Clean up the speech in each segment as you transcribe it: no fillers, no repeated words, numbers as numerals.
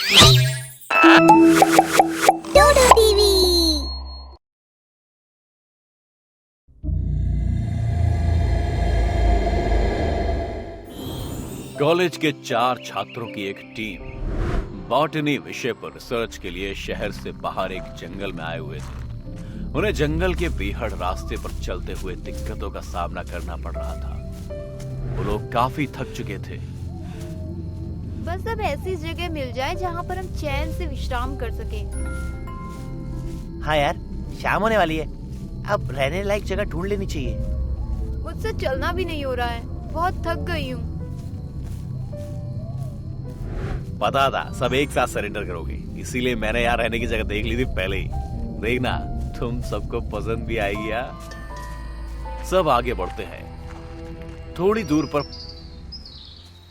डोडो TV. College के 4 छात्रों की एक टीम बॉटनी विषय पर रिसर्च के लिए शहर से बाहर एक जंगल में आए हुए थे। उन्हें जंगल के बेहद रास्ते पर चलते हुए दिक्कतों का सामना करना पड़ रहा था। वो लोग काफी थक चुके थे। बस अब ऐसी जगह मिल जाए जहाँ पर हम चैन से विश्राम कर सकें। हाँ यार, शाम होने वाली है। अब रहने लायक जगह ढूंढ लेनी चाहिए। मुझसे चलना भी नहीं हो रहा है, बहुत थक गई हूँ। पता था सब एक साथ सरेंडर करोगे, इसीलिए मैंने यहाँ रहने की जगह देख ली थी पहले ही। देखना तुम सबको पसंद भी आएगी यार। सब आगे बढ़ते हैं। थोड़ी दूर पर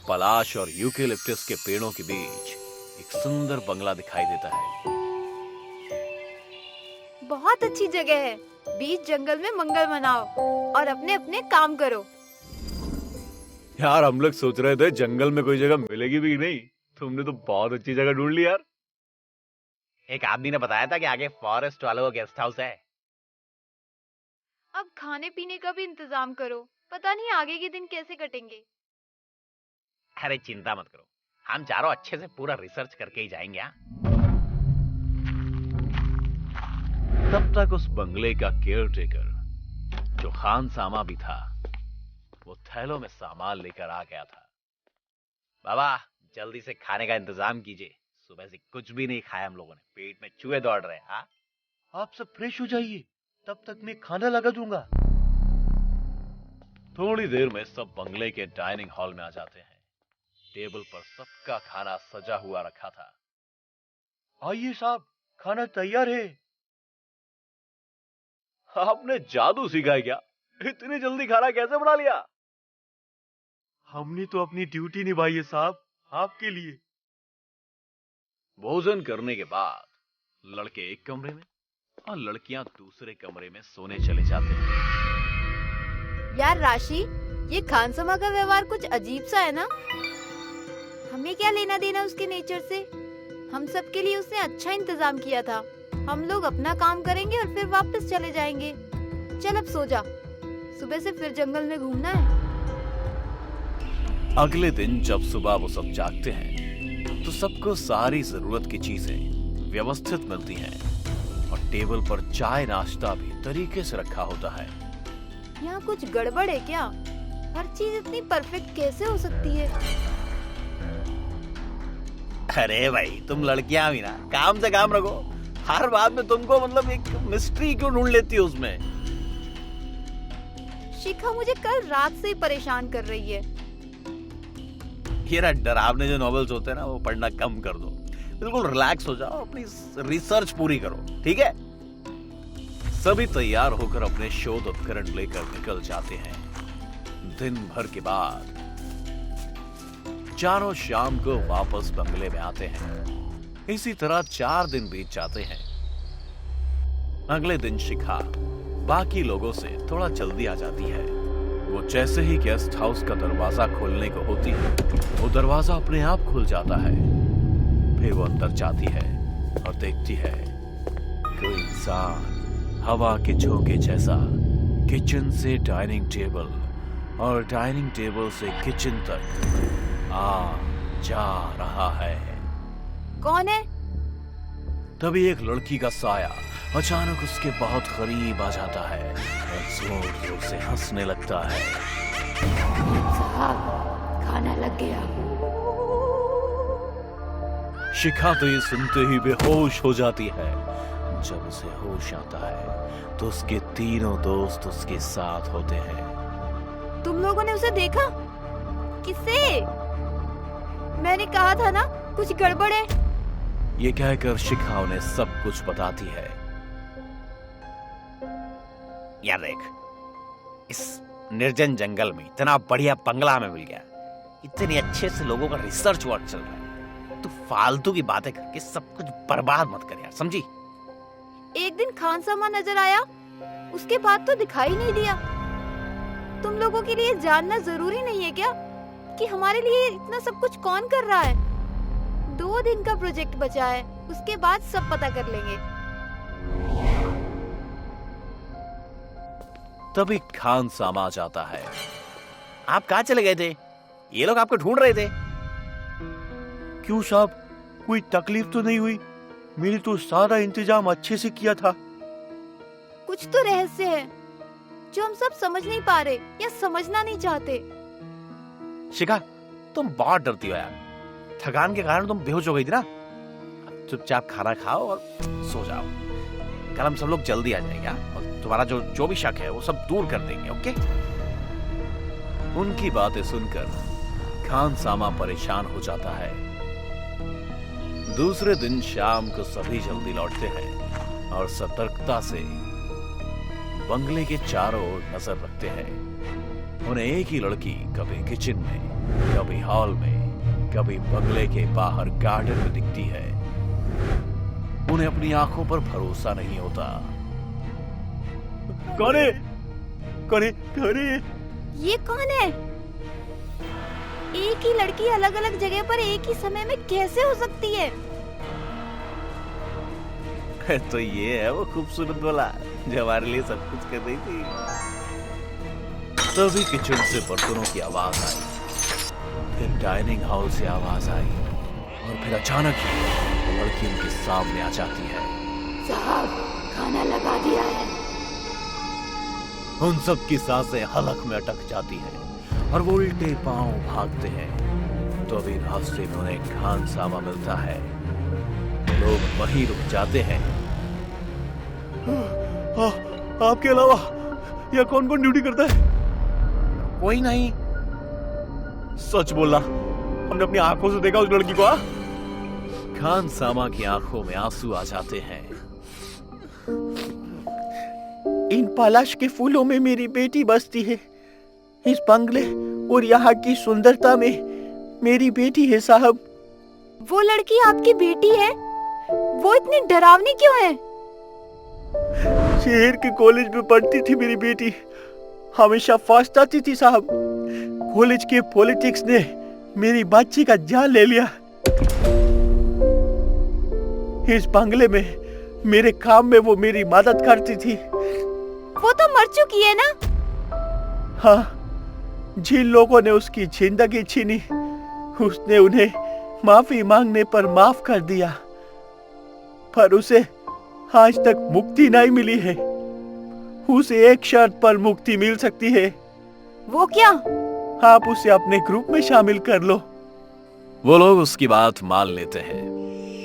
पलाश और यूकेलिप्टस के पेड़ों के बीच एक सुंदर बंगला दिखाई देता है। बहुत अच्छी जगह है। बीच जंगल में मंगल मनाओ और अपने अपने काम करो। यार हम लोग सोच रहे थे जंगल में कोई जगह मिलेगी भी नहीं, तुमने तो बहुत अच्छी जगह ढूंढ ली यार। एक आदमी ने बताया था कि आगे फॉरेस्ट वालों का गेस्ट हाउस है। अब खाने पीने का भी इंतजाम करो, पता नहीं आगे के दिन कैसे कटेंगे। अरे चिंता मत करो, हम चारों अच्छे से पूरा रिसर्च करके ही जाएंगे। तब तक उस बंगले का केयरटेकर जो खान सामा भी था, वो थैलों में सामान लेकर आ गया था। बाबा जल्दी से खाने का इंतजाम कीजिए, सुबह से कुछ भी नहीं खाया हम लोगों ने, पेट में चूहे दौड़ रहे हैं। हाँ, आप सब फ्रेश हो जाइए, तब तक मैं खाना लगा दूंगा। थोड़ी देर में सब बंगले के डाइनिंग हॉल में आ जाते हैं। टेबल पर सबका खाना सजा हुआ रखा था। आइए साहब, खाना तैयार है। आपने जादू सीखा है क्या? इतनी जल्दी खाना कैसे बना लिया? हमने तो अपनी ड्यूटी निभाई है साहब, आपके लिए। भोजन करने के बाद लड़के एक कमरे में और लड़कियां दूसरे कमरे में सोने चले जाते हैं। यार राशि, ये खानसमा का व्यवहार कुछ अजीब सा है ना। हमें क्या लेना देना उसके नेचर से। हम सब के लिए उसने अच्छा इंतजाम किया था। हम लोग अपना काम करेंगे और फिर वापस चले जाएंगे। चल अब सो जा, सुबह से फिर जंगल में घूमना है। अगले दिन जब सुबह वो सब जागते हैं तो सबको सारी जरूरत की चीजें व्यवस्थित मिलती हैं और टेबल पर चाय नाश्ता भी तरीके से रखा होता है। यहाँ कुछ गड़बड़ है क्या? हर चीज इतनी परफेक्ट कैसे हो सकती है? अरे भाई तुम लड़कियां भी ना काम से काम रखो। हर बात में तुमको मतलब एक मिस्ट्री क्यों ढूंढ लेती हो उसमें? शिखा मुझे कल रात से ही परेशान कर रही है। ये ना डरावने जो नॉवेल्स होते हैं ना, वो पढ़ना कम कर दो। बिल्कुल रिलैक्स हो जाओ, अपनी रिसर्च पूरी करो, ठीक है? सभी तैयार होकर अपने शोध उपकरण लेकर निकल जाते हैं। दिन भर के बाद चारों शाम को वापस बंगले में आते हैं। इसी तरह 4 दिन बीत जाते हैं। अगले दिन शिखा बाकी लोगों से थोड़ा जल्दी आ जाती है। वो जैसे ही गेस्ट हाउस का दरवाजा खोलने को होती है, वो दरवाजा अपने आप खुल जाता है। फिर वो अंदर जाती है और देखती है कोई इंसान हवा के झोंके जैसा किचन से डाइनिंग टेबल और डाइनिंग टेबल से किचन तक आ जा रहा है। कौन है? तभी एक लड़की का साया अचानक उसके बहुत करीब आ जाता है और जोर जोर से हंसने लगता है। साहब, खाना लग गया। शिखा तो ये सुनते ही बेहोश हो जाती है। जब उसे होश आता है तो उसके तीनों दोस्त उसके साथ होते हैं। तुम लोगों ने उसे देखा? किसे? मैंने कहा था ना कुछ गड़बड़ है। ये कहकर शिखा उन्हें सब कुछ बताती है। यार देख, इस निर्जन जंगल में इतना बढ़िया बंगला हमें मिल गया, इतने अच्छे से लोगों का रिसर्च वर्क चल रहा है। तू फालतू की बातें करके सब कुछ बर्बाद मत कर यार, समझी? एक दिन खानसमा नजर आया, उसके बाद तो दिखाई नहीं दिया। तुम लोगों के लिए जानना जरूरी नहीं है क्या कि हमारे लिए इतना सब कुछ कौन कर रहा है? 2 दिन का प्रोजेक्ट बचा है, उसके बाद सब पता कर लेंगे। तभी खान सामा आ जाता है। आप कहाँ चले गए थे? ये लोग आपको ढूंढ रहे थे। क्यों साहब, कोई तकलीफ तो नहीं हुई? मैंने तो सारा इंतजाम अच्छे से किया था। कुछ तो रहस्य है जो हम सब समझ नहीं पा रहे या समझना नहीं चाहते। शिखा, तुम बहुत डरती हो यार। थकान के कारण तुम बेहोश हो गई थी ना। अब चुपचाप खाना खाओ और सो जाओ। कल हम सब लोग जल्दी आ जाएंगे और तुम्हारा जो भी शक है वो सब दूर कर देंगे। ओके? उनकी बातें सुनकर खान सामा परेशान हो जाता है। दूसरे दिन शाम को सभी जल्दी लौटते हैं और सतर्कता से बंगले के चारों ओर नजर रखते हैं। उन्हें एक ही लड़की कभी किचन में, कभी हॉल में, कभी बंगले के बाहर गार्डन में दिखती है। उन्हें अपनी आंखों पर भरोसा नहीं होता। कौन है? कौन है? कौन है? ये कौन है? एक ही लड़की अलग अलग जगह पर एक ही समय में कैसे हो सकती है? तो ये है वो खूबसूरत वाला जो हमारे लिए सब कुछ कर रही थी। तभी किचन से बर्तनों की आवाज आई, फिर डाइनिंग हॉल से आवाज आई और फिर अचानक ही वो लड़की उनके सामने आ जाती है। साहब, खाना लगा दिया है। उन सब की सांसें हलक में अटक जाती हैं और वो उल्टे पांव भागते हैं। तो अभी रास्ते में उन्हें खान सामा मिलता है। लोग वहीं रुक जाते हैं। आपके अलावा यहाँ कौन कौन ड्यूटी करता है? कोई नहीं। सच बोलना, हमने अपनी आंखों से देखा उस लड़की को। खान सामा की आंखों में आंसू आ जाते हैं। इन पलाश के फूलों में मेरी बेटी बसती है। इस बंगले और यहाँ की सुंदरता में मेरी बेटी है साहब। वो लड़की आपकी बेटी है? वो इतनी डरावनी क्यों है? शहर के कॉलेज में पढ़ती थी मेरी बेटी, हमेशा फर्स्ट आती थी साहब। कॉलेज के पॉलिटिक्स ने मेरी बच्ची का जान ले लिया। इस बंगले में मेरे काम में वो मेरी मदद करती थी। वो तो मर चुकी है ना? हाँ, जिन लोगों ने उसकी जिंदगी छीनी, उसने उन्हें माफी मांगने पर माफ कर दिया, पर उसे आज तक मुक्ति नहीं मिली है। उसे एक शर्त पर मुक्ति मिल सकती है। वो क्या? आप उसे अपने ग्रुप में शामिल कर लो। वो लोग उसकी बात मान लेते हैं।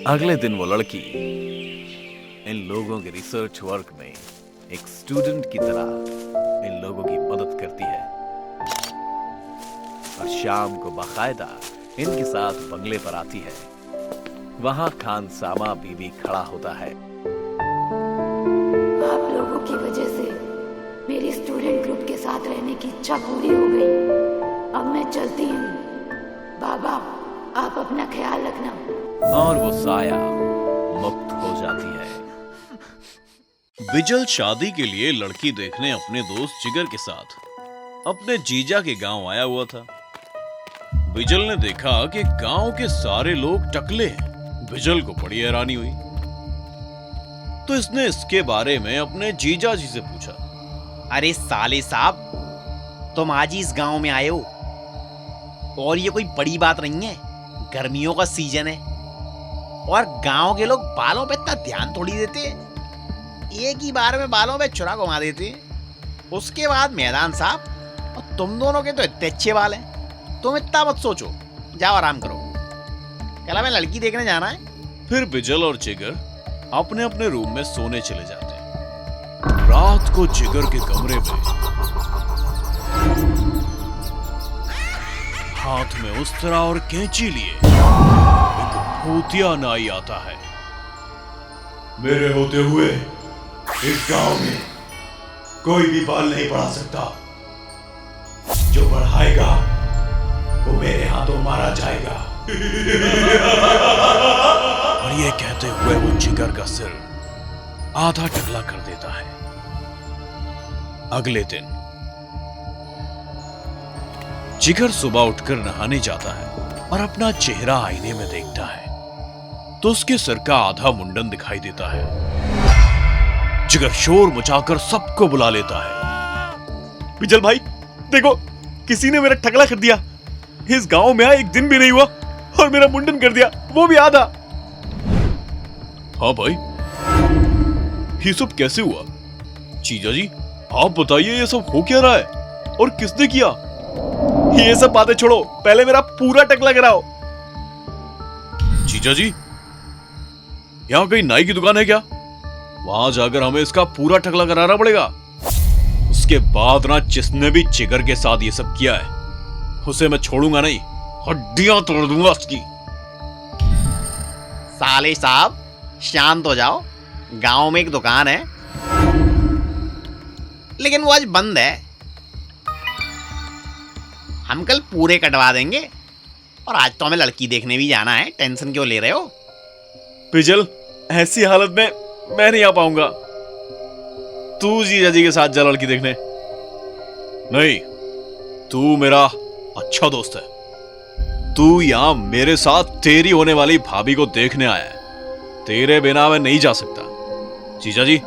अगले दिन वो लड़की इन लोगों के रिसर्च वर्क में एक स्टूडेंट की तरह इन लोगों की मदद करती है और शाम को बाकायदा इनके साथ बंगले पर आती है। वहां खान सामा बीवी खड़ा होता है। आप लोगों की वजह से मेरी स्टूडेंट ग्रुप के साथ रहने की इच्छा पूरी हो गई। अब मैं चलती हूँ। बाबा, आप अपना ख्याल रखना। और वो साया मुक्त हो जाती है। बिजल शादी के लिए लड़की देखने अपने दोस्त जिगर के साथ अपने जीजा के गांव आया हुआ था। बिजल ने देखा कि गांव के सारे लोग टकले हैं। बिजल को बड़ी हैरानी हुई, तो इसने इसके बारे में अपने जीजा जी से पूछा। अरे साले साहब, तुम आज ही इस गांव में आए हो और ये कोई बड़ी बात नहीं है। गर्मियों का सीजन है और गांव के लोग बालों पे इतना ध्यान थोड़ी देते हैं। एक ही बार में बालों पे छुरा घुमा देते हैं। उसके बाद मैदान साहब, और तुम दोनों के तो इतने अच्छे बाल हैं। तुम इतना मत सोचो, जाओ आराम करो। कल हमें लड़की देखने जाना है। फिर बिजल और जिगर अपने अपने रूम में सोने चले जाते हैं। रात को जिगर के कमरे में हाथ में उस्तरा और कैंची लिए एक भूतिया नाई आता है। मेरे होते हुए इस गांव में कोई भी बाल नहीं बढ़ा सकता। जो बढ़ाएगा वो मेरे हाथों मारा जाएगा। और ये कहते हुए वो जिगर का सिर आधा टकला कर देता है। अगले दिन जिगर सुबह उठकर नहाने जाता है और अपना चेहरा आईने में देखता है। तो उसके सिर का आधा मुंडन दिखाई देता है। जिगर शोर मचाकर सबको बुला लेता है। बिजल भाई देखो, किसी ने मेरा टकला कर दिया। इस गांव में आया 1 दिन भी नहीं हुआ और मेरा मुंडन कर दिया, वो भी आधा। हाँ भाई, ये सब कैसे हुआ? जीजा जी आप बताइए, ये सब हो क्या रहा है और किसने किया? ये सब बातें छोड़ो, पहले मेरा पूरा टकला कराओ। जीजा जी, यहाँ कहीं नाई की दुकान है क्या? वहां जाकर हमें इसका पूरा टकला कराना पड़ेगा। उसके बाद ना जिसने भी जिगर के साथ ये सब किया है उसे मैं छोड़ूंगा नहीं, हड्डियां तोड़ दूंगा उसकी। साले साहब शांत हो जाओ, गांव में एक दुकान है लेकिन वो आज बंद है। हम कल पूरे कटवा देंगे और आज तो हमें लड़की देखने भी जाना है, टेंशन क्यों ले रहे हो? बिजल, ऐसी हालत में मैं नहीं आ पाऊंगा। तू जीजा जी के साथ जा लड़की देखने। नहीं, तू मेरा अच्छा दोस्त है। तू यहां मेरे साथ तेरी होने वाली भाभी को देखने आया है। तेरे बिना मैं नहीं जा सकता। जीजा जी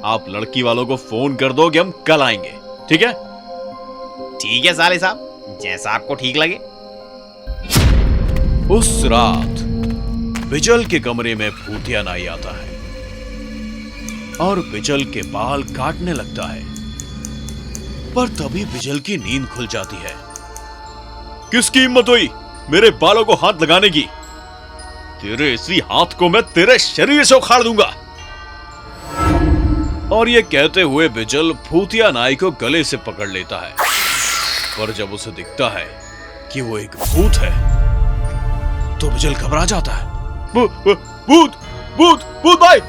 आप लड़की वालों को फोन कर दो कि हम कल आएंगे, ठीक है? ठीक है साले साहब, जैसा आपको ठीक लगे। उस रात बिजल के कमरे में भूतिया नाई आता है और बिजल के बाल काटने लगता है। पर तभी बिजल की नींद खुल जाती है। किसकी हिम्मत हुई मेरे बालों को हाथ लगाने की? तेरे इसी हाथ को मैं तेरे शरीर से उखाड़ दूंगा। और ये कहते हुए बिजल भूतिया नाई को गले से पकड़ लेता है। पर जब उसे दिखता है कि वो एक भूत है तो बिजल घबरा जाता है। भूत भूत भूत भाई,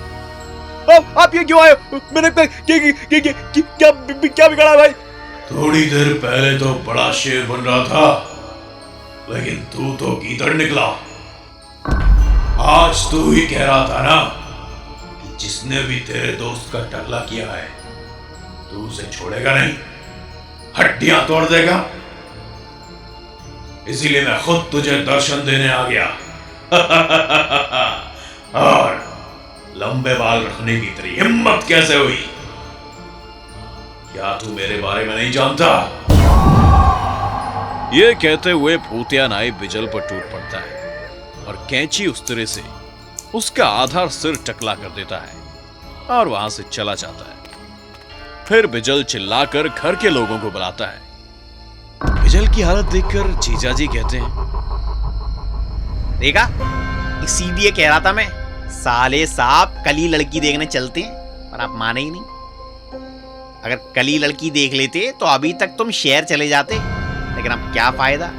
आप ये क्यों आए? मैंने क्या बिगाड़ा भाई? थोड़ी देर पहले तो बड़ा शेर बन रहा था, लेकिन तू तो गीदड़ निकला। आज तू ही कह रहा था ना कि जिसने भी तेरे दोस्त का टकला किया है तू उसे छोड़ेगा नहीं, हड्डियां तोड़ देगा। इसीलिए मैं खुद तुझे दर्शन देने आ गया। और लंबे बाल रखने की तेरी हिम्मत कैसे हुई? क्या तू मेरे बारे में नहीं जानता? ये कहते हुए भूतिया नाई बिजल पर टूट पड़ता है और कैंची उस तरह से उसका आधा सिर टकला कर देता है और वहां से चला जाता है। फिर बिजल चिल्लाकर घर के लोगों को बुलाता है। बिजल की हालत देखकर जीजा जी कहते हैं, देखा, इसीलिए कह रहा था मैं, साले साहब कल ही लड़की देखने चलते हैं, पर आप माने ही नहीं। अगर कल ही लड़की देख लेते तो अभी तक तुम शहर चले जाते, लेकिन अब क्या फायदा,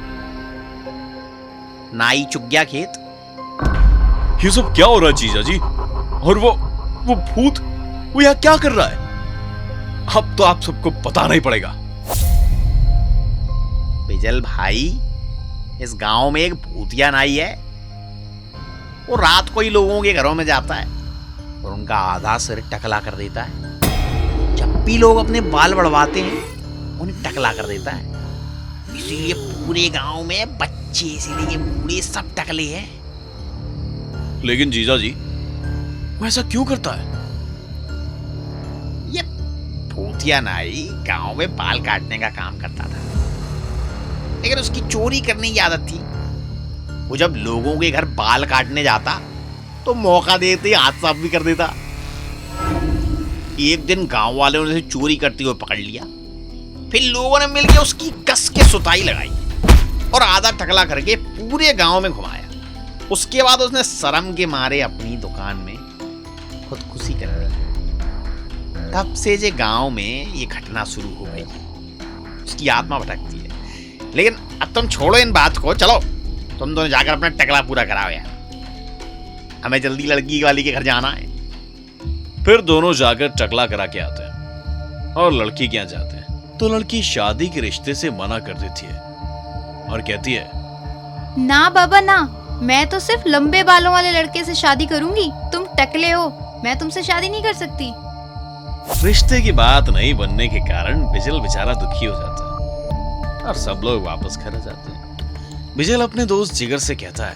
नाई चुग गया खेत। ये सब क्या हो रहा है जीजा जी? और वो भूत, वो यहाँ क्या कर रहा है? अब तो आप सबको बताना ही पड़ेगा। बिजल भाई, इस गांव में एक भूतिया नाई है। वो रात को ही लोगों के घरों में जाता है और उनका आधा सिर टकला कर देता है। जब भी लोग अपने बाल बढ़वाते हैं उन्हें टकला कर देता है। इसीलिए पूरे गांव में बच्चे से लेके बूढ़े सब टकले हैं। लेकिन जीजा जी वो ऐसा क्यों करता है? ये भूतिया नाई गांव में बाल काटने का काम करता था, लेकिन उसकी चोरी करने की आदत थी। वो जब लोगों के घर बाल काटने जाता तो मौका देते ही हाथ साफ भी कर देता। एक दिन गांव वालों ने उसे चोरी करते हुए पकड़ लिया। फिर लोगों ने मिलकर उसकी कस के सुताई लगाई और आधा टकला करके पूरे गांव में घुमाया। उसके बाद उसने शर्म के मारे अपनी दुकान में खुदकुशी कर ली। तब से जे गांव में ये घटना शुरू हो गई। उसकी आत्मा भटकती है। लेकिन अब तुम छोड़ो इन बात को, चलो तुम दोनों जाकर अपना टकला पूरा कराओ यार, हमें जल्दी लड़की वाली के घर जाना है। फिर दोनों जाकर टकला करा के आते हैं और लड़की के यहाँ जाते हैं तो लड़की शादी के रिश्ते से मना कर देती है और कहती है, ना बाबा ना, मैं तो सिर्फ लंबे बालों वाले लड़के से शादी करूंगी। तुम टकले हो, मैं तुमसे शादी नहीं कर सकती। रिश्ते की बात नहीं बनने के कारण बिजल बेचारा दुखी हो जाता है और सब लोग वापस घर आ जाते हैं। बिजल अपने दोस्त जिगर से कहता है,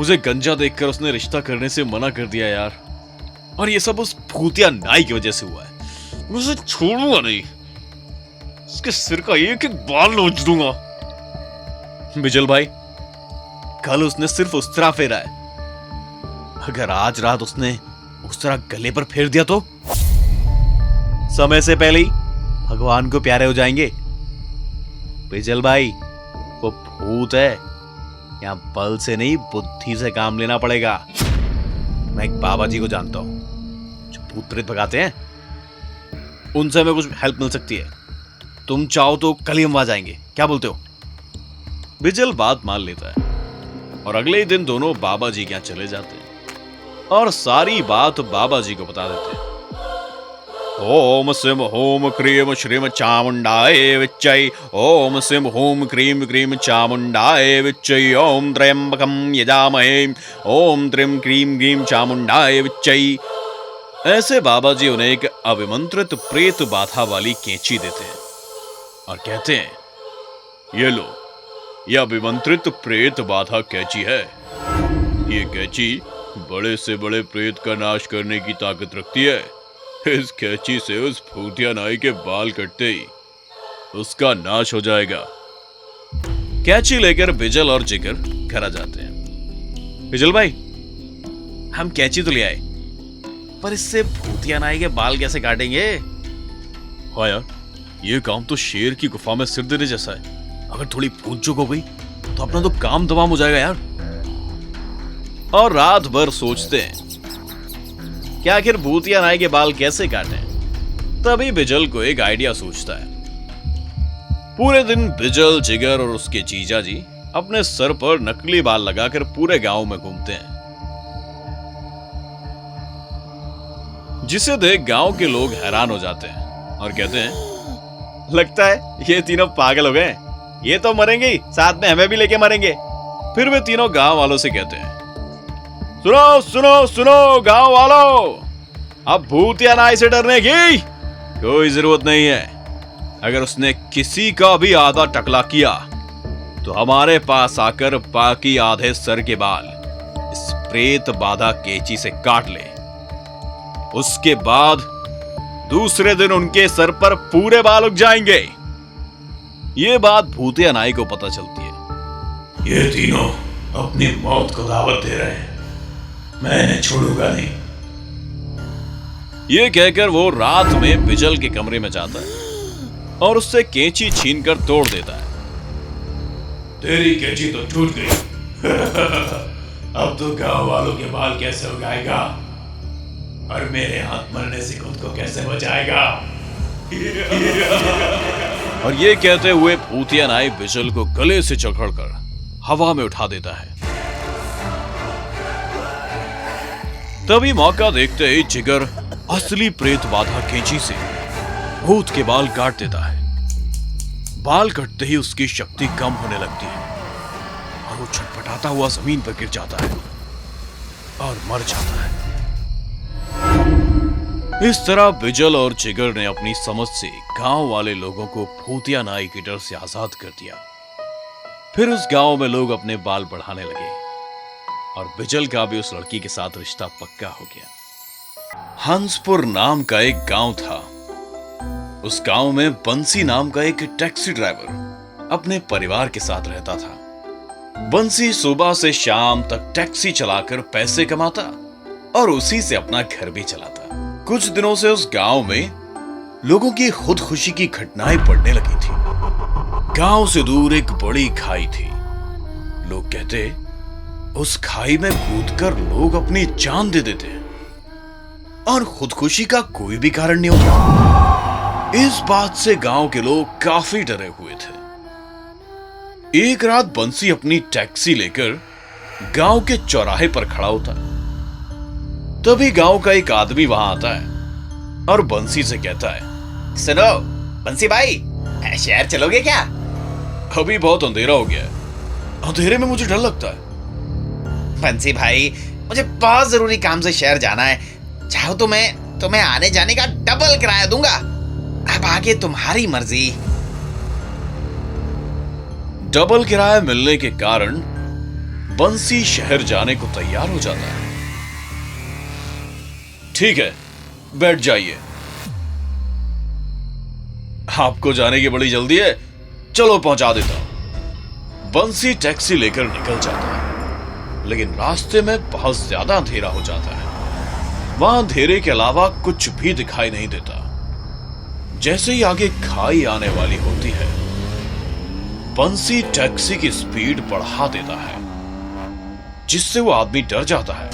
मुझे गंजा देखकर उसने रिश्ता करने से मना कर दिया यार। और ये सब उस भूतिया नाई की वजह से हुआ है। मैं उसे छोड़ूंगा नहीं, उसके सिर का एक एक बाल नोच दूंगा। बिजल भाई, कल उसने सिर्फ उस तरह फेरा है, अगर आज रात उसने उस तरह गले पर फेर दिया तो समय से पहले ही भगवान को प्यारे हो जाएंगे। बिजल भाई, वो भूत है, यहां बल से नहीं बुद्धि से काम लेना पड़ेगा। मैं एक बाबा जी को जानता हूं जो भूत प्रेत भगाते हैं, उनसे हमें कुछ हेल्प मिल सकती है। तुम चाहो तो कल ही हम वहां जाएंगे, क्या बोलते हो? बिजल बात मान लेता है और अगले ही दिन दोनों बाबा जी के यहां चले जाते हैं और सारी बात बाबा जी को बता देते हैं। ओम सिम होम क्रीम श्रीम चामुंडाय विच्चै, ओम सिम होम क्रीम क्रीम चामुंडाय विच्चै, ओम त्र्यंबकं यजामहे, ओम त्रिम क्रीम क्रीम चामुंडाय विच्चै। ऐसे बाबा जी उन्हें एक अभिमंत्रित प्रेत बाधा वाली कैंची देते हैं और कहते हैं, ये लो, यह अभिमंत्रित प्रेत बाधा कैंची है। ये कैंची बड़े से बड़े प्रेत का नाश करने की ताकत रखती है। इस कैंची से उस भूतिया नाई के बाल कटते ही उसका नाश हो जाएगा। कैंची लेकर बिजल और जिगर घर आ जाते हैं। बिजल भाई, हम कैंची तो ले आए, पर इससे भूतिया नाई के बाल कैसे काटेंगे? हाँ यार, ये काम तो शेर की गुफा में सिर देने जैसा है। अगर थोड़ी भूत चूक हो गई तो अपना तो काम तमाम हो जाएगा यार। और रात भर सोचते हैं कि आखिर भूतिया नाई के बाल कैसे काटें। तभी बिजल को एक आइडिया सूझता है। पूरे दिन बिजल, जिगर और उसके जीजा जी अपने सर पर नकली बाल लगाकर पूरे गांव में घूमते हैं, जिसे देख गांव के लोग हैरान हो जाते हैं और कहते हैं, लगता है ये तीनों पागल हो गए, ये तो मरेंगे ही, साथ में हमें भी लेके मरेंगे। फिर वे तीनों गांव वालों से कहते हैं, सुनो सुनो सुनो गांव वालों, अब भूतिया नाई से डरने की कोई जरूरत नहीं है। अगर उसने किसी का भी आधा टकला किया तो हमारे पास आकर बाकी आधे सर के बाल इस प्रेत बाधा कैंची से काट ले। उसके बाद दूसरे दिन उनके सर पर पूरे बाल उग जाएंगे। ये बात भूतिया नाई को पता चलती है। ये तीनों अपनी मौत को दावत दे रहे हैं, मैं इन्हें छोड़ूंगा नहीं। ये कहकर वो रात में बिजल के कमरे में जाता है और उससे कैंची छीनकर तोड़ देता है। तेरी कैंची तो टूट गई। अब तो गांव वालों के बाल कैसे उगाएगा और मेरे हाथ मरने से खुद को कैसे बचाएगा? और ये कहते हुए भूतिया नाई बिजल को गले से जकड़कर हवा में उठा देता है। तभी मौका देखते ही जिगर असली प्रेत बाधा कैंची से भूत के बाल काट देता है। बाल कटते ही उसकी शक्ति कम होने लगती है और वो छटपटाता हुआ जमीन पर गिर जाता है और मर जाता है। इस तरह बिजल और जिगर ने अपनी समझ से गांव वाले लोगों को भूतिया नाई के डर से आजाद कर दिया। फिर उस गांव में लोग अपने बाल बढ़ाने लगे और बिजल का भी उस लड़की के साथ रिश्ता पक्का हो गया। हंसपुर नाम का एक गांव था। उस गांव में बंसी नाम का एक टैक्सी ड्राइवर अपने परिवार के साथ रहता था। बंसी सुबह से शाम तक टैक्सी चलाकर पैसे कमाता और उसी से अपना घर भी चलाता। कुछ दिनों से उस गांव में लोगों की खुदकुशी की घटनाएं बढ़ने लगी थी। गांव से दूर एक बड़ी खाई थी। लोग कहते उस खाई में कूदकर लोग अपनी जान दे देते हैं और खुदकुशी का कोई भी कारण नहीं होता। इस बात से गांव के लोग काफी डरे हुए थे। एक रात बंसी अपनी टैक्सी लेकर गांव के चौराहे पर खड़ा होता है। तभी गांव का एक आदमी वहां आता है और बंसी से कहता है, सुनो बंसी भाई, शहर चलोगे क्या? अभी बहुत अंधेरा हो गया है, अंधेरे में मुझे डर लगता है। बंसी भाई, मुझे बहुत जरूरी काम से शहर जाना है। चाहो तो मैं तुम्हें आने जाने का डबल किराया दूंगा। अब आगे तुम्हारी मर्जी। डबल किराया मिलने के कारण बंसी शहर जाने को तैयार हो जाता है। ठीक है, बैठ जाइए। आपको जाने की बड़ी जल्दी है, चलो पहुंचा देता हूं। बंसी टैक्सी लेकर निकल जाता है, लेकिन रास्ते में बहुत ज्यादा अंधेरा हो जाता है। वहां अंधेरे के अलावा कुछ भी दिखाई नहीं देता। जैसे ही आगे खाई आने वाली होती है, बंसी टैक्सी की स्पीड बढ़ा देता है, जिससे वो आदमी डर जाता है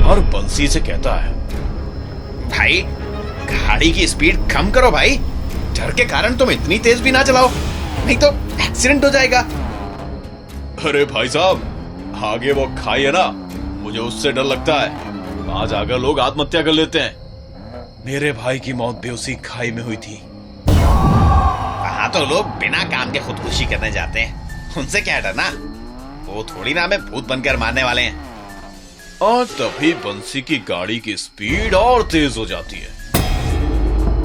और बंसी से कहता है, भाई गाड़ी की स्पीड कम करो भाई, डर के कारण तुम इतनी तेज भी ना चलाओ, नहीं तो एक्सीडेंट हो जाएगा। अरे भाई साहब, आगे वो खाई है ना, मुझे उससे डर लगता है। वहां जाकर लोग आत्महत्या कर लेते हैं। मेरे भाई की मौत भी उसी खाई में हुई थी। वहां तो लोग बिना काम के खुदकुशी करने जाते हैं, उनसे क्या डरना, वो थोड़ी ना हमें भूत बनकर मारने वाले हैं। और तभी बंसी की गाड़ी की स्पीड और तेज हो जाती है।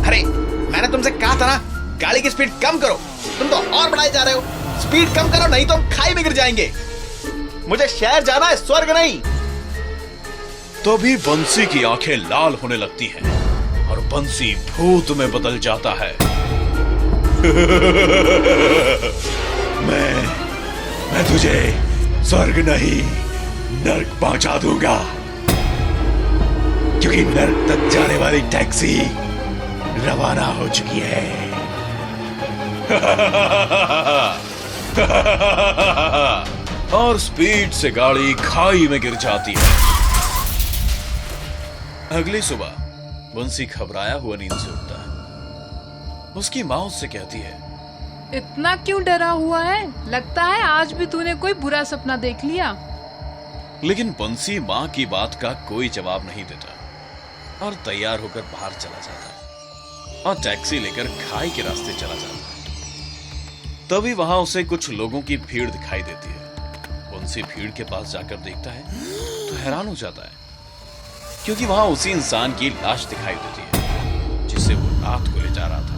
अरे मैंने तुमसे कहा था ना, गाड़ी की स्पीड कम करो, तुम तो और बढ़ाए जा रहे हो। स्पीड कम करो, नहीं तो हम खाई में गिर जाएंगे। मुझे शहर जाना है, स्वर्ग नहीं। तभी बंसी की आंखें लाल होने लगती हैं और बंसी भूत में बदल जाता है। मैं तुझे स्वर्ग नहीं नर्क पहुंचा दूंगा, क्योंकि नर्क तक जाने वाली टैक्सी रवाना हो चुकी है। और स्पीड से गाड़ी खाई में गिर जाती है। अगली सुबह बंसी घबराया हुआ नींद से उठता है। उसकी माँ उससे कहती है, इतना क्यों डरा हुआ है? लगता है आज भी तूने कोई बुरा सपना देख लिया। लेकिन बंसी माँ की बात का कोई जवाब नहीं देता और तैयार होकर बाहर चला जाता है और टैक्सी लेकर खाई के रास्ते चला जाता है। तभी वहां उसे कुछ लोगों की भीड़ दिखाई देती है। बंसी भीड़ के पास जाकर देखता है तो हैरान हो जाता है, क्योंकि वहां उसी इंसान की लाश दिखाई देती है जिसे वो रात को ले जा रहा था।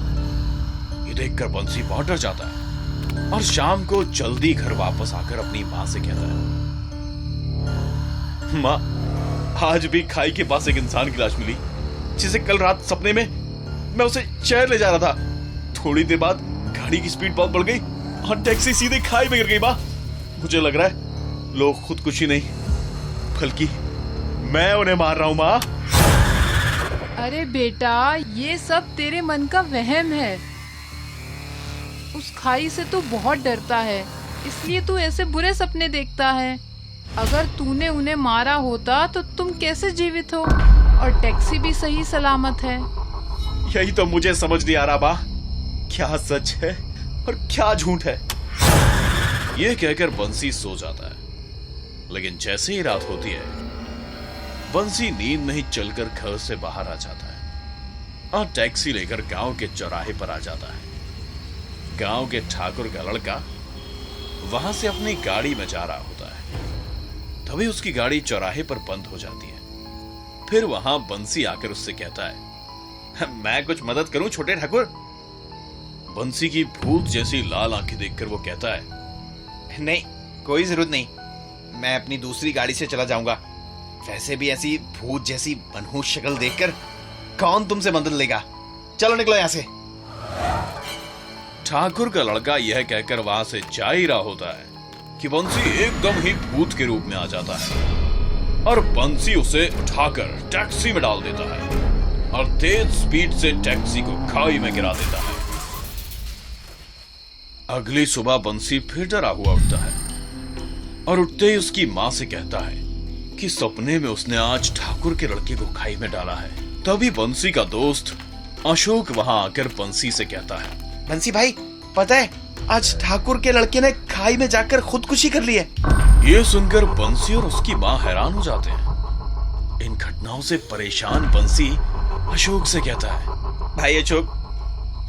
ये देखकर बंसी बहुत डर जाता है और शाम को जल्दी घर वापस आकर अपनी माँ से कहता है, माँ, आज भी खाई के पास एक इंसान की लाश मिली, जिसे कल रात सपने में मैं उसे शहर ले जा रहा था। थोड़ी देर बाद गाड़ी की स्पीड बहुत बढ़ गई और टैक्सी सीधे खाई में गिर गई। माँ, मुझे लग रहा है लोग खुदकुशी नहीं बल्कि मैं उन्हें मार रहा हूं। माँ, अरे बेटा, ये सब तेरे मन का वहम है। उस खाई से तू बहुत डरता है, इसलिए तू ऐसे बुरे सपने देखता है। अगर तूने उन्हें मारा होता तो तुम कैसे जीवित हो, और टैक्सी भी सही सलामत है। यही तो मुझे समझ नहीं आ रहा माँ, क्या सच है और क्या झूठ है। यह कहकर बंसी सो जाता है। लेकिन जैसे ही रात होती है, बंसी नींद में ही चलकर घर से बाहर आ जाता है और टैक्सी लेकर गांव के चौराहे पर आ जाता है। गांव के ठाकुर का लड़का वहां से अपनी गाड़ी में जा रहा होता है। तभी उसकी गाड़ी चौराहे पर बंद हो जाती है। फिर वहां बंसी आकर उससे कहता है, मैं कुछ मदद करूं छोटे ठाकुर? बंसी की भूत जैसी लाल आंखें देखकर वो कहता है, नहीं, कोई जरूरत नहीं, मैं अपनी दूसरी गाड़ी से चला जाऊंगा। वैसे भी ऐसी भूत जैसी मनहूस शक्ल देखकर कौन तुमसे मदद लेगा, चलो निकलो यहां से। ठाकुर का लड़का यह कहकर वहां से जा ही रहा होता है कि बंसी एकदम ही भूत के रूप में आ जाता है और बंसी उसे उठाकर टैक्सी में डाल देता है और तेज स्पीड से टैक्सी को खाई में गिरा देता है। अगली सुबह बंसी फिर डरा हुआ उठता है और उठते ही उसकी माँ से कहता है कि सपने में उसने आज ठाकुर के लड़के को खाई में डाला है। तभी बंसी का दोस्त अशोक वहां आकर बंसी से कहता है, बंसी भाई, पता है आज ठाकुर के लड़के ने खाई में जाकर खुदकुशी कर ली है। ये सुनकर बंसी और उसकी माँ हैरान हो जाते हैं। इन घटनाओं से परेशान बंसी अशोक से कहता है, भाई अशोक,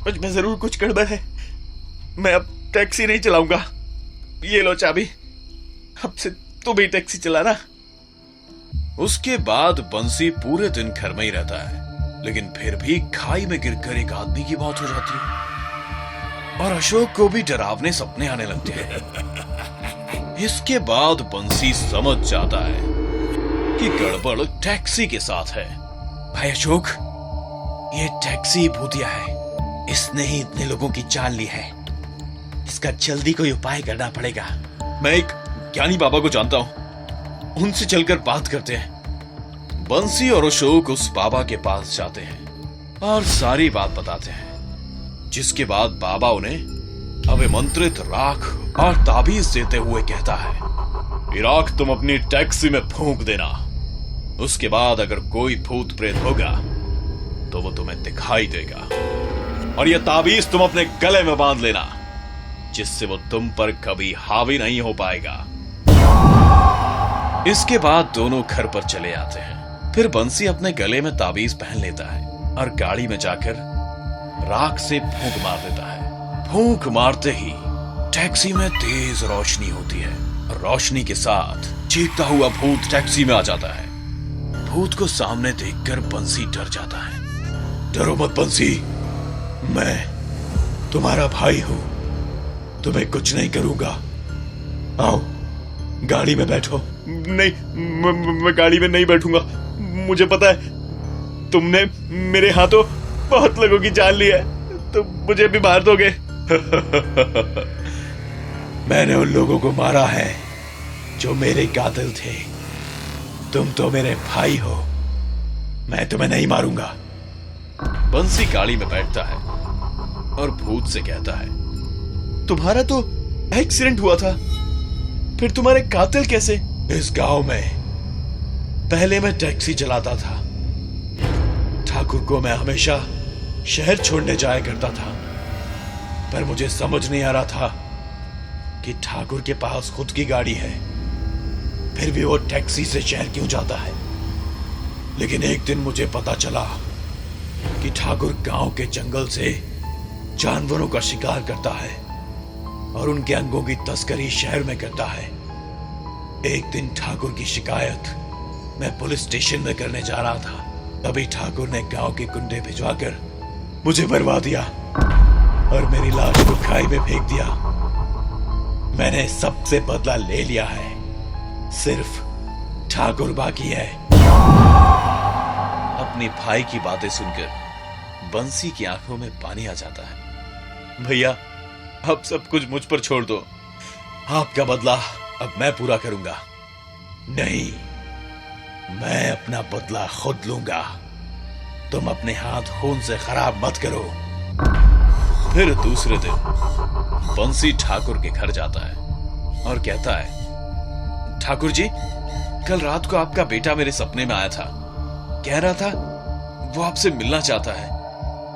मुझ में जरूर कुछ गड़बड़ है। मैं अब टैक्सी नहीं चलाऊंगा। ये लो चाबी, अब से तुम ही टैक्सी चलाना। उसके बाद बंसी पूरे दिन घर में ही रहता है, लेकिन फिर भी खाई में गिरकर एक आदमी की मौत हो जाती है और अशोक को भी डरावने सपने आने लगते हैं। इसके बाद बंसी समझ जाता है कि गड़बड़ टैक्सी के साथ है। भाई अशोक, ये टैक्सी भूतिया है। इसने ही इतने लोगों की चाल ली है। इसका जल्दी कोई उपाय करना पड़ेगा। मैं एक ज्ञानी बाबा को जानता हूं, उनसे चलकर बात करते हैं। बंसी और अशोक उस बाबा के पास जाते हैं और सारी बात बताते हैं, जिसके बाद बाबा उन्हें अभिमंत्रित राख और ताबीज देते हुए कहता है, ये राख तुम अपनी टैक्सी में फूंक देना। उसके बाद अगर कोई भूत प्रेत होगा तो वो तुम्हें दिखाई देगा, और यह ताबीज तुम अपने गले में बांध लेना, जिससे वो तुम पर कभी हावी नहीं हो पाएगा। इसके बाद दोनों घर पर चले आते हैं। फिर बंसी अपने गले में ताबीज पहन लेता है और गाड़ी में जाकर राख से फूंक मार देता है। फूंक मारते ही टैक्सी में तेज रोशनी होती है और रोशनी के साथ चीखता हुआ भूत टैक्सी में आ जाता है। भूत को सामने देखकर बंसी डर जाता है। डरो मत बंसी, मैं तुम्हारा भाई हूं, तुम्हें कुछ नहीं करूंगा। आओ गाड़ी में बैठो। नहीं, मैं गाड़ी में नहीं बैठूंगा। मुझे पता है तुमने मेरे हाथों बहुत लोगों की जान ली है, तो मुझे भी मार दोगे। मैंने उन लोगों को मारा है जो मेरे कातिल थे। तुम तो मेरे भाई हो, मैं तुम्हें नहीं मारूंगा। बंसी गाड़ी में बैठता है और भूत से कहता है, तुम्हारा तो एक्सीडेंट हुआ था, फिर तुम्हारे कातिल कैसे? इस गांव में पहले मैं टैक्सी चलाता था। ठाकुर को मैं हमेशा शहर छोड़ने जाया करता था, पर मुझे समझ नहीं आ रहा था कि ठाकुर के पास खुद की गाड़ी है, फिर भी वो टैक्सी से शहर क्यों जाता है। लेकिन एक दिन मुझे पता चला कि ठाकुर गांव के जंगल से जानवरों का शिकार करता है और उनके अंगों की तस्करी शहर में करता है। एक दिन ठाकुर की शिकायत मैं पुलिस स्टेशन में करने जा रहा था, तभी ठाकुर ने गांव के गुंडे भिजवाकर मुझे मरवा दिया और मेरी लाश को खाई में फेंक दिया। मैंने सबसे बदला ले लिया है, सिर्फ ठाकुर बाकी है। अपने भाई की बातें सुनकर बंसी की आंखों में पानी आ जाता है। भैया, अब सब कुछ मुझ पर छोड़ दो। आपका बदला अब मैं पूरा करूंगा। नहीं, मैं अपना बदला खुद लूंगा। तुम अपने हाथ खून से खराब मत करो। फिर दूसरे दिन बंसी ठाकुर के घर जाता है और कहता है, ठाकुर जी, कल रात को आपका बेटा मेरे सपने में आया था। कह रहा था वो आपसे मिलना चाहता है,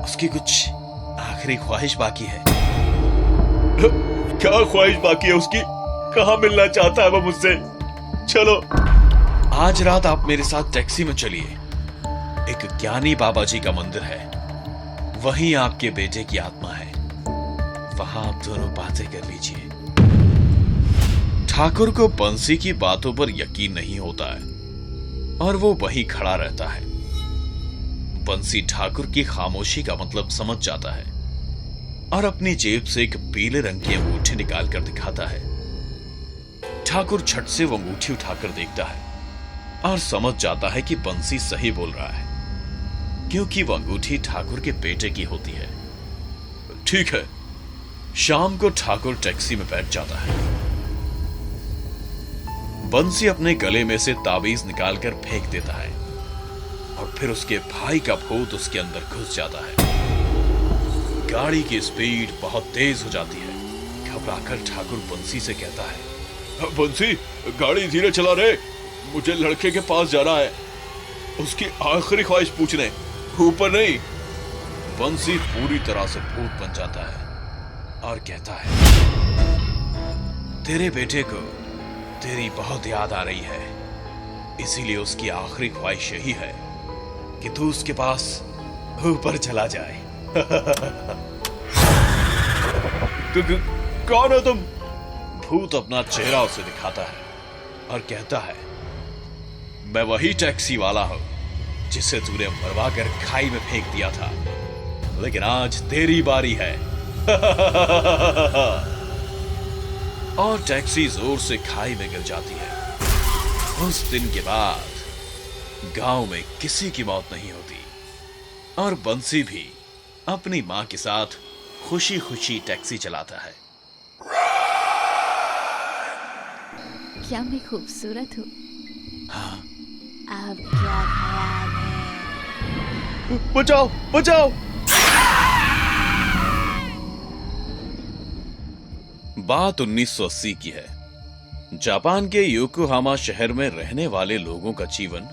उसकी कुछ आखिरी ख्वाहिश बाकी है। क्या ख्वाहिश बाकी है उसकी? कहां मिलना चाहता है वो मुझसे? चलो, आज रात आप मेरे साथ टैक्सी में चलिए। एक ज्ञानी बाबा जी का मंदिर है, वहीं आपके बेटे की आत्मा है। वहां आप दोनों बातें कर लीजिए। ठाकुर को बंसी की बातों पर यकीन नहीं होता है और वो वहीं खड़ा रहता है। बंसी ठाकुर की खामोशी का मतलब समझ जाता है और अपनी जेब से एक पीले रंग की अंगूठी निकालकर दिखाता है। ठाकुर झट से वो अंगूठी उठाकर देखता है और समझ जाता है कि बंसी सही बोल रहा है, क्योंकि वो अंगूठी ठाकुर के बेटे की होती है। ठीक है। शाम को ठाकुर टैक्सी में बैठ जाता है। बंसी अपने गले में से ताबीज निकालकर फेंक देता है और फिर उसके भाई का भूत उसके अंदर घुस जाता है। गाड़ी की स्पीड बहुत तेज हो जाती है। घबराकर ठाकुर बंसी से कहता है, बंसी, गाड़ी धीरे चला रे, मुझे लड़के के पास जाना है, उसकी आखिरी ख्वाहिश पूछने, ऊपर नहीं। बंसी पूरी तरह से भूत बन जाता है और कहता है, तेरे बेटे को तेरी बहुत याद आ रही है, इसीलिए उसकी आखिरी ख्वाहिश यही है कि तू उसके पास ऊपर चला जाए। कौन हो तुम? भूत अपना चेहरा उसे दिखाता है और कहता है, मैं वही टैक्सी वाला हूं जिसे तूने मरवा कर खाई में फेंक दिया था, लेकिन आज तेरी बारी है। और टैक्सी जोर से खाई में गिर जाती है। उस दिन के बाद गांव में किसी की मौत नहीं होती और बंसी भी अपनी मां के साथ खुशी खुशी टैक्सी चलाता है। क्या मैं खूबसूरत हूँ? हाँ। अब क्या ख्याल है? बचाओ बचाओ। बात 1980 की है। जापान के योकोहामा शहर में रहने वाले लोगों का जीवन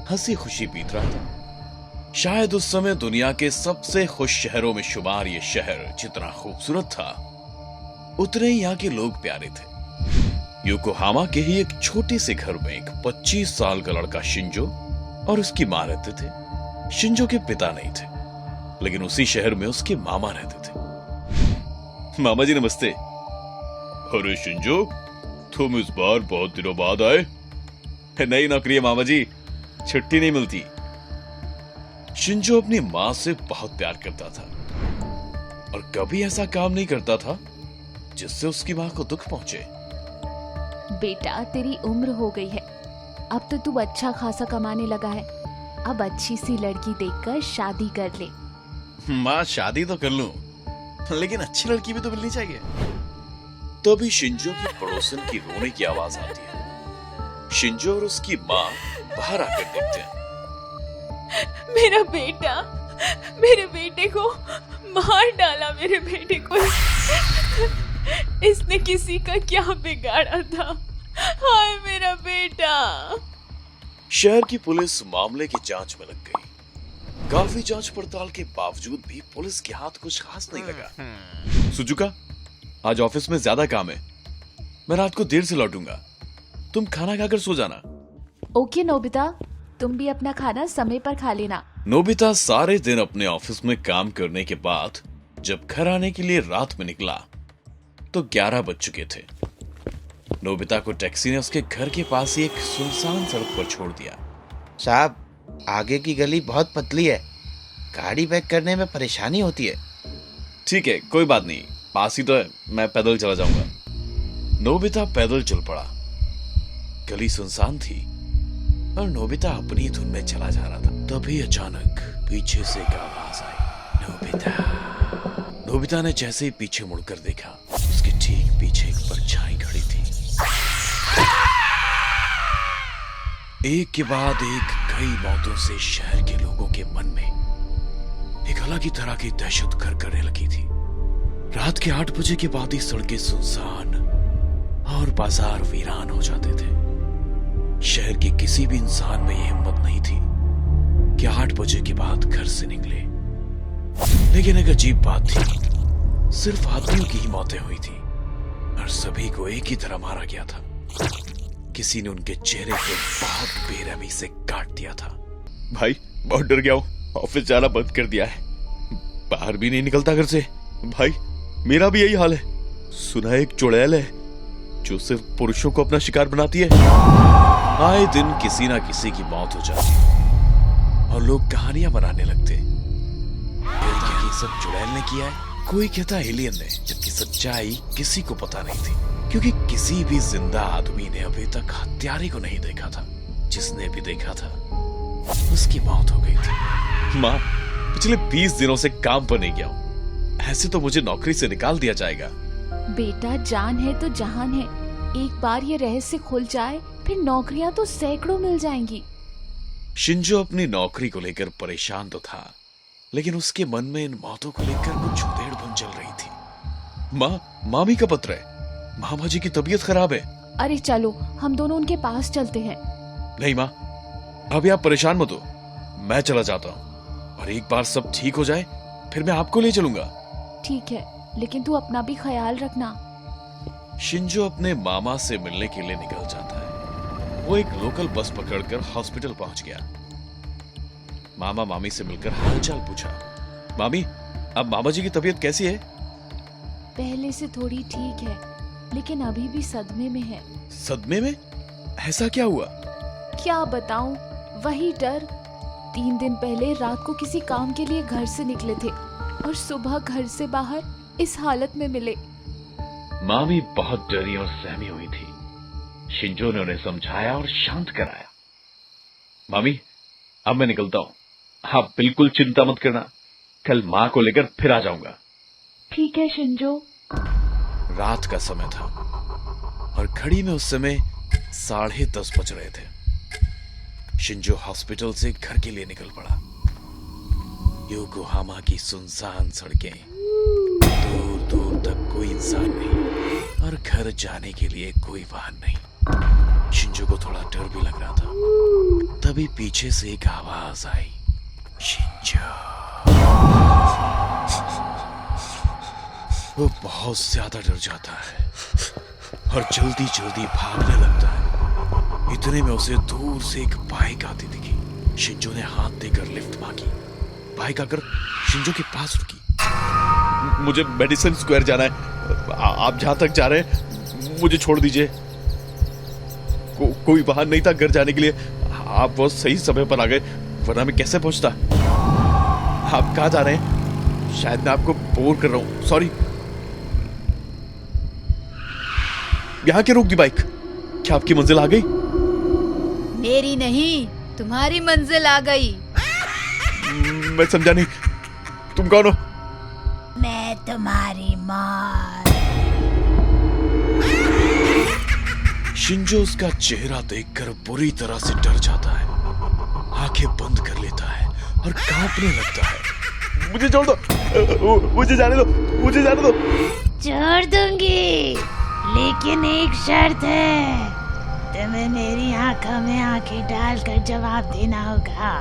हंसी खुशी बीत रहा था। शायद उस समय दुनिया के सबसे खुश शहरों में शुमार ये शहर जितना खूबसूरत था, उतने ही यहाँ के लोग प्यारे थे। योकोहामा के ही एक छोटे से घर में एक 25 साल का लड़का शिंजो और उसकी मां रहते थे। शिंजो के पिता नहीं थे, लेकिन उसी शहर में उसके मामा रहते थे। मामा जी नमस्ते। अरे शिंजो, तुम इस बार बहुत दिनों बाद आए। नई नौकरी है मामा जी, छुट्टी नहीं मिलती। शिंजो अपनी मां से बहुत प्यार करता था और कभी ऐसा काम नहीं करता था जिससे उसकी मां को दुख पहुंचे। बेटा, तेरी उम्र हो गई है, अब तो तू अच्छा खासा कमाने लगा है। अब अच्छी सी लड़की देखकर शादी कर ले। मां, शादी तो कर लूं, लेकिन अच्छी लड़की भी तो मिलनी चाहिए। तभी शिंजो की पड़ोसन की रोने की आवाज आती है। शिंजो और उसकी मां बाहर आकर देखते हैं। मेरा बेटा, मेरे बेटे को मार डाला। मेरे बेटे को इसने किसी का क्या बिगाड़ा था? हाय मेरा बेटा। शहर की पुलिस मामले की जांच में लग गई। काफी जांच पड़ताल के बावजूद भी पुलिस के हाथ कुछ खास नहीं लगा। सुजुका, आज ऑफिस में ज्यादा काम है, मैं रात को देर से लौटूंगा, तुम खाना खाकर सो जाना। ओके नोबिता, तुम भी अपना खाना समय पर खा लेना। नोबिता सारे दिन अपने ऑफिस में काम करने के बाद जब घर आने के लिए रात में निकला तो 11 बज चुके थे। नोबिता को टैक्सी ने उसके घर के पास ही एक सुनसान सड़क पर छोड़ दिया। साहब, आगे की गली बहुत पतली है, गाड़ी पैक करने में परेशानी होती है। ठीक है, कोई बात नहीं, पास ही तो है, मैं पैदल चला जाऊंगा। नोबिता पैदल चल पड़ा। गली सुनसान थी और नोबिता अपनी धुन में चला जा रहा था। तभी अचानक पीछे से एक आवाज आई, नोबिता। नोबिता ने जैसे ही पीछे मुड़कर देखा, उसके ठीक पीछे एक परछाई खड़ी थी। एक के बाद एक कई मौतों से शहर के लोगों के मन में एक अलग ही तरह की दहशत घर करने लगी थी। रात के 8 बजे के बाद ही सड़कें सुनसान और बाजार वीरान हो जाते थे। शहर के किसी भी इंसान में यह हिम्मत नहीं थी कि 8 बजे के बाद घर से निकले। लेकिन एक अजीब बात थी, सिर्फ आदमियों की ही मौतें हुई थी और सभी को एक ही तरह मारा गया था। किसी ने उनके चेहरे को बहुत बेरहमी से काट दिया था। भाई, बहुत डर गया हूँ, ऑफिस जाना बंद कर दिया है, बाहर भी नहीं निकलता घर से। भाई, मेरा भी यही हाल है। सुना है एक चुड़ैल है जो सिर्फ पुरुषों को अपना शिकार बनाती है। आए दिन किसी ना किसी की मौत हो जाती और लोग कहानियां बनाने लगते। ये सब चुड़ैल ने किया है, कोई कहता एलियन ने, जबकि सच्चाई किसी को पता नहीं थी, क्योंकि किसी भी जिंदा आदमी ने अभी तक हत्यारे को नहीं देखा था। जिसने भी देखा था उसकी मौत हो गई थी। माँ, पिछले 20 दिनों से काम पर नहीं गया हूँ, ऐसे तो मुझे नौकरी से निकाल दिया जाएगा। बेटा, जान है तो जहान है। एक बार ये रहस्य खुल जाए, फिर नौकरियां तो सैकड़ों मिल जाएंगी। शिंजो अपनी नौकरी को लेकर परेशान तो था, लेकिन उसके मन में इन मौतों को लेकर कुछ उधेड़-बुन चल रही थी। माँ, मामी का पत्र है, मामा जी की तबीयत खराब है। अरे चलो, हम दोनों उनके पास चलते हैं। नहीं माँ, अभी आप परेशान मत हो, मैं चला जाता हूँ और एक बार सब ठीक हो जाए फिर मैं आपको ले चलूंगा। ठीक है, लेकिन तू अपना भी ख्याल रखना। शिंजो अपने मामा से मिलने के लिए निकल जाता है। वो एक लोकल बस पकड़कर हॉस्पिटल पहुंच गया। मामा मामी से मिलकर हालचाल पूछा। मामी, अब मामा जी की तबीयत कैसी है? पहले से थोड़ी ठीक है, लेकिन अभी भी सदमे में है। सदमे में? ऐसा क्या हुआ? क्या बताऊं, वही डर। 3 दिन पहले रात को किसी काम के लिए घर से निकले थे और सुबह घर से बाहर इस हालत में मिले। मामी बहुत डरी और सहमी हुई थी। शिंजो ने उन्हें समझाया और शांत कराया। मामी, अब मैं निकलता हूं। आप बिल्कुल चिंता मत करना, कल मां को लेकर फिर आ जाऊंगा। ठीक है शिंजो। रात का समय था और घड़ी में उस समय 10:30 बज रहे थे। शिंजो हॉस्पिटल से घर के लिए निकल पड़ा। योकोहामा की सुनसान सड़कें, दूर दूर तक कोई इंसान नहीं और घर जाने के लिए कोई वाहन नहीं। शिंजो को थोड़ा डर भी लग रहा था। तभी पीछे से एक आवाज आई, शिंजो। वो बहुत ज्यादा डर जाता है और जल्दी जल्दी भागने लगता है। इतने में उसे दूर से एक बाइक आती दिखी। शिंजो ने हाथ देकर लिफ्ट मांगी। बाइक आकर शिंजो के पास रुकी। मुझे मेडिसिन स्क्वायर जाना है। आप जहां तक जा रहे हैं मुझे छोड़ दीजिए। कोई वाहन नहीं था घर जाने के लिए। आप बहुत सही समय पर आ गए, वरना मैं कैसे पहुंचता। आप कहां जा रहे हैं? शायद मैं आपको बोर कर रहा हूं, सॉरी। यहां क्यों रोक दी बाइक? क्या आपकी मंजिल आ गई? मेरी नहीं, तुम्हारी मंजिल आ गई। मैं समझा नहीं, तुम कौन हो? मैं तुम्हारी माँ। शिंजो उसका चेहरा देखकर बुरी तरह से डर जाता है, आंखें बंद कर लेता है और कांपने लगता है। मुझे छोड़ दो, मुझे जाने दो, मुझे जाने दो। छोड़ दूंगी, लेकिन एक शर्त है। तुम्हें मेरी आंखों में आंखें डालकर जवाब देना होगा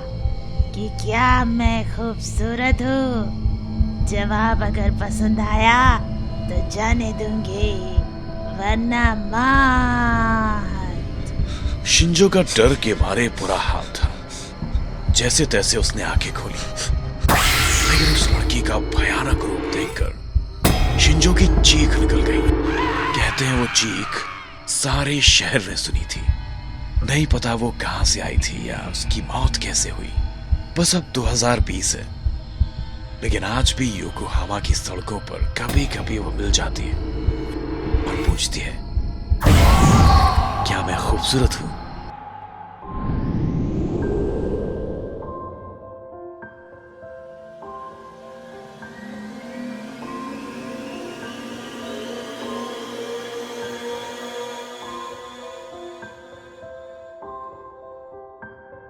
कि क्या मैं खूबसूरत हूँ। जवाब अगर पसंद आया तो जाने दूंगी, वरना मत। शिंजो का डर के मारे बुरा हाल था। जैसे तैसे उसने आंखें खोली, लेकिन उस लड़की का भयानक रूप देखकर शिंजो की चीख निकल गई। कहते हैं वो चीख सारे शहर ने सुनी थी। नहीं पता वो कहां से आई थी या उसकी मौत कैसे हुई। बस अब 2020 है, लेकिन आज भी योकोहामा की सड़कों पर कभी कभी वो मिल जाती है और पूछती है, क्या मैं खूबसूरत हूं?